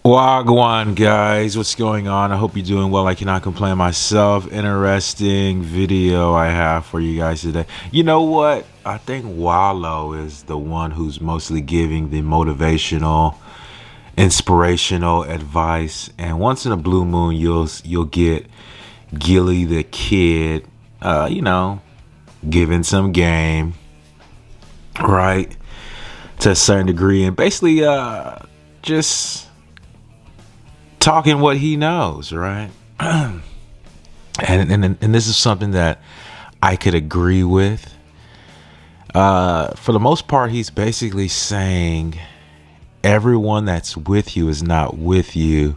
Wagwan guys, what's going on? I hope you're doing well. I cannot complain myself. Interesting video I have for you guys today. You know what? I think Wallow is the one who's mostly giving the motivational, inspirational advice. And once in a blue moon, you'll get Gillie the kid, giving some game, right? To a certain degree, and basically, just talking what he knows, right? and this is something that I could agree with. For the most part, he's basically saying everyone that's with you is not with you.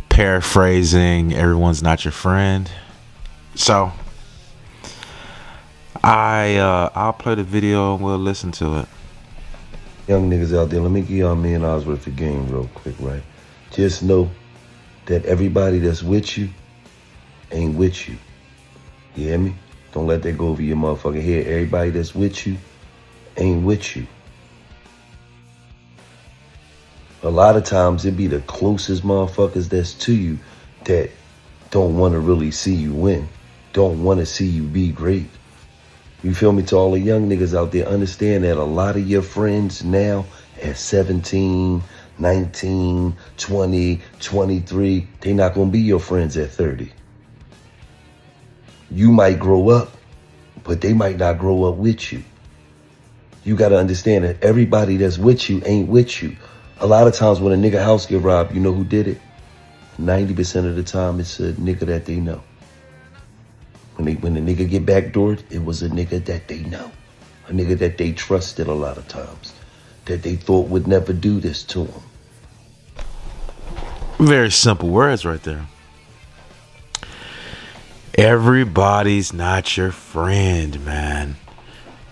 Paraphrasing, everyone's not your friend. So I'll play the video and we'll listen to it. Young niggas out there, let me give y'all $1,000,000 worth of game real quick, right? Just know that everybody that's with you ain't with you. You hear me? Don't let that go over your motherfucking head. Everybody that's with you ain't with you. A lot of times it be the closest motherfuckers that's to you that don't want to really see you win. Don't want to see you be great. You feel me? To all the young niggas out there, understand that a lot of your friends now at 17, 19, 20, 23, they not going to be your friends at 30. You might grow up, but they might not grow up with you. You got to understand that everybody that's with you ain't with you. A lot of times when a nigga house get robbed, you know who did it? 90% of the time it's a nigga that they know. When the nigga get backdoored, it was a nigga that they know. A nigga that they trusted a lot of times. That they thought would never do this to them. Very simple words right there. Everybody's not your friend, man.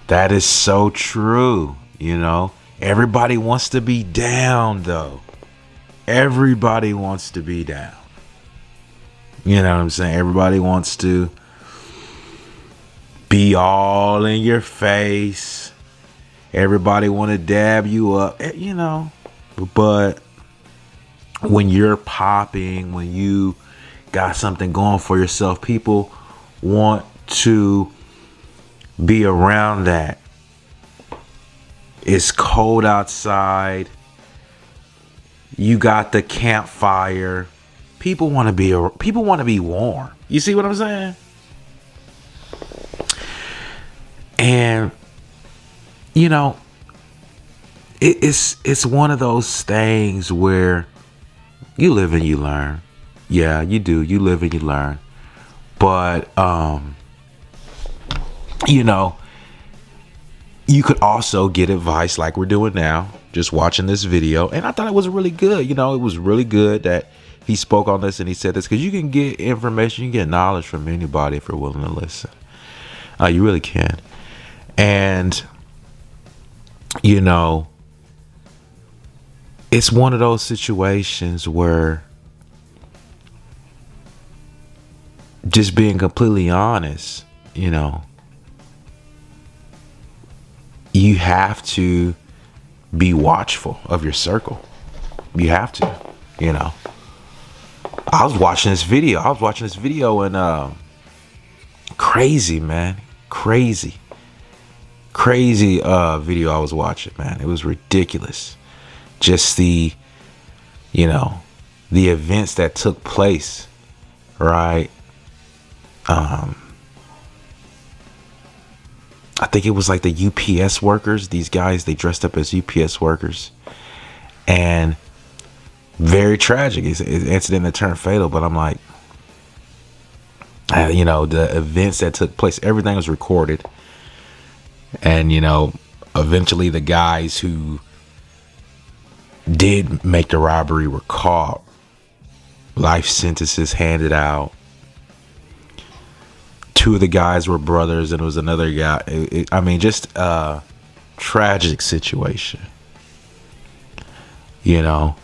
That is so true, you know. Everybody wants to be down, though. Everybody wants to be down. You know what I'm saying? Everybody wants to be all in your face. Everybody want to dab you up, you know. But when you're popping, when you got something going for yourself, people want to be around that. It's cold outside. You got the campfire. People want to be warm. You see what I'm saying? And you know, it's one of those things where you live and you learn. Yeah, you do. You live and you learn. But you know, you could also get advice like we're doing now, just watching this video. And I thought it was really good. You know, it was really good that he spoke on this and he said this, because you can get information, you can get knowledge from anybody if you're willing to listen. You really can. And, you know, it's one of those situations where just being completely honest, you know, you have to be watchful of your circle. You have to, you know. I was watching this video and crazy, man. Crazy video I was watching, man. It was ridiculous. Just the events that took place, right? I think it was like the UPS workers. These guys, they dressed up as UPS workers, and very tragic. It's an incident that turned fatal. But I'm like, you know, the events that took place, everything was recorded. And, you know, eventually the guys who did make the robbery were caught. Life sentences handed out. 2 of the guys were brothers, and it was another guy. I mean, just a tragic situation. You know,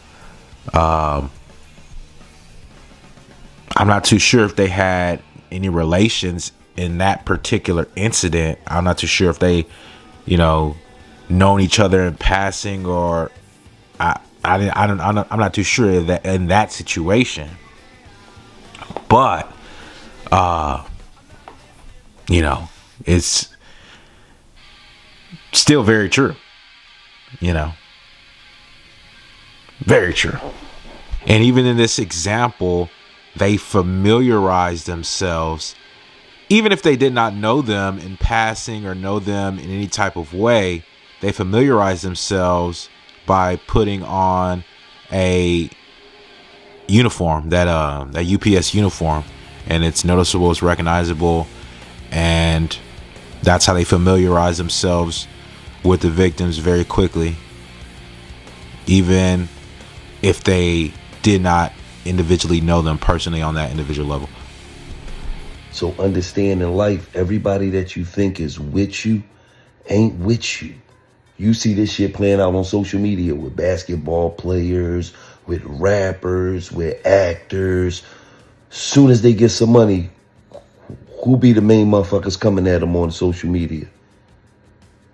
I'm not too sure if they had any relations in that particular incident. I'm not too sure if they, you know, known each other in passing, or I'm not too sure that in that situation, but you know, it's still very true. You know, very true. And even in this example, they familiarize themselves, even if they did not know them in passing or know them in any type of way. They familiarize themselves by putting on a uniform, that UPS uniform, and it's noticeable, it's recognizable, and that's how they familiarize themselves with the victims very quickly, even if they did not individually know them personally on that individual level. So understand in life, everybody that you think is with you ain't with you. You see this shit playing out on social media with basketball players, with rappers, with actors. Soon as they get some money, who be the main motherfuckers coming at them on social media?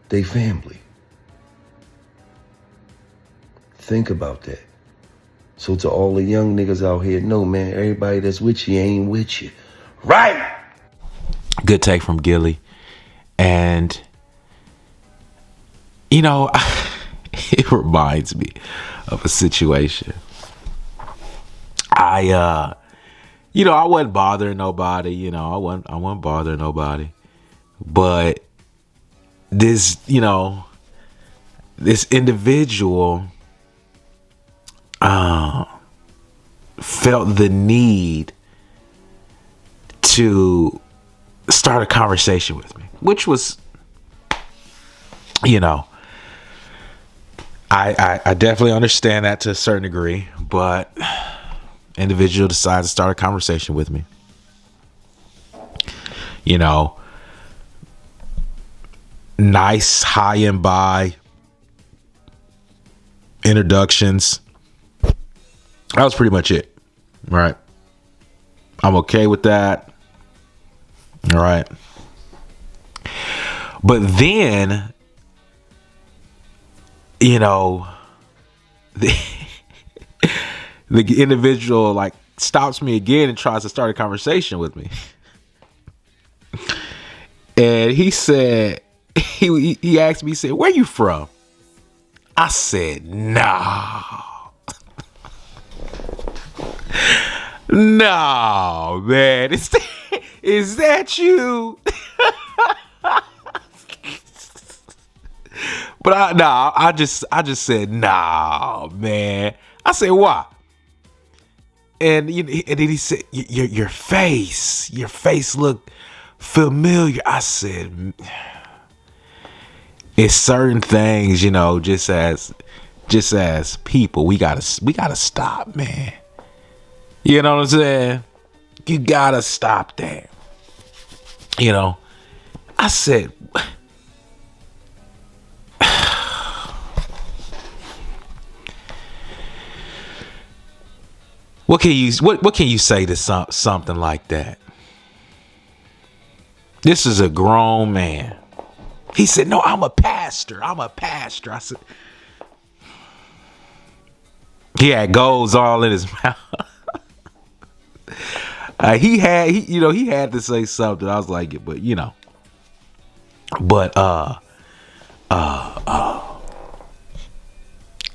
They family. Think about that. So to all the young niggas out here, no, man, everybody that's with you ain't with you. Right? Good take from Gillie. And, you know, it reminds me of a situation. I wasn't bothering nobody, I wasn't bothering nobody. But this individual felt the need to start a conversation with me, which was, I definitely understand that to a certain degree, but individual decided to start a conversation with me. Nice high and by introductions. That was pretty much it. Right. I'm okay with that. All right. But then, the individual stops me again and tries to start a conversation with me. And he said, he asked me, he said, "Where you from?" I said, "No." No, man. Is that you? But I just said, "Nah, man." I said, "Why?" And then he said, your face looked familiar." I said, it's certain things, just as people, we gotta stop, man. You know what I'm saying? You gotta stop that. I said, what can you say to something like that? This is a grown man. He said, "No, I'm a pastor. I said, he had goals all in his mouth. He had to say something. I was like,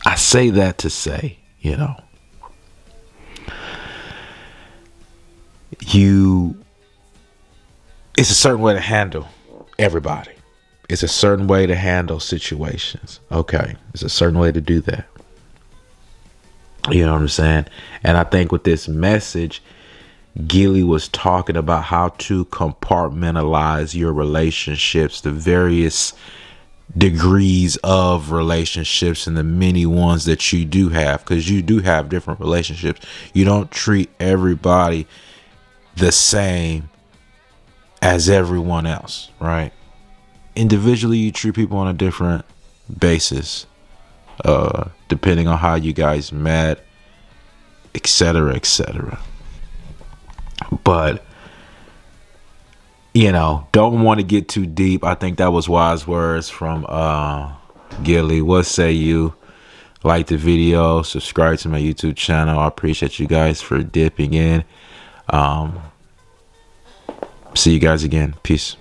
I say that to say, it's a certain way to handle everybody. It's a certain way to handle situations. Okay. It's a certain way to do that. You know what I'm saying? And I think with this message, Gillie was talking about how to compartmentalize your relationships, the various degrees of relationships and the many ones that you do have, because you do have different relationships. You don't treat everybody the same as everyone else, right? Individually, you treat people on a different basis, depending on how you guys met, etc., etc. But don't want to get too deep. I think that was wise words from Gillie. What say you? like the video, subscribe to my YouTube channel. I appreciate you guys for dipping in. See you guys again. Peace.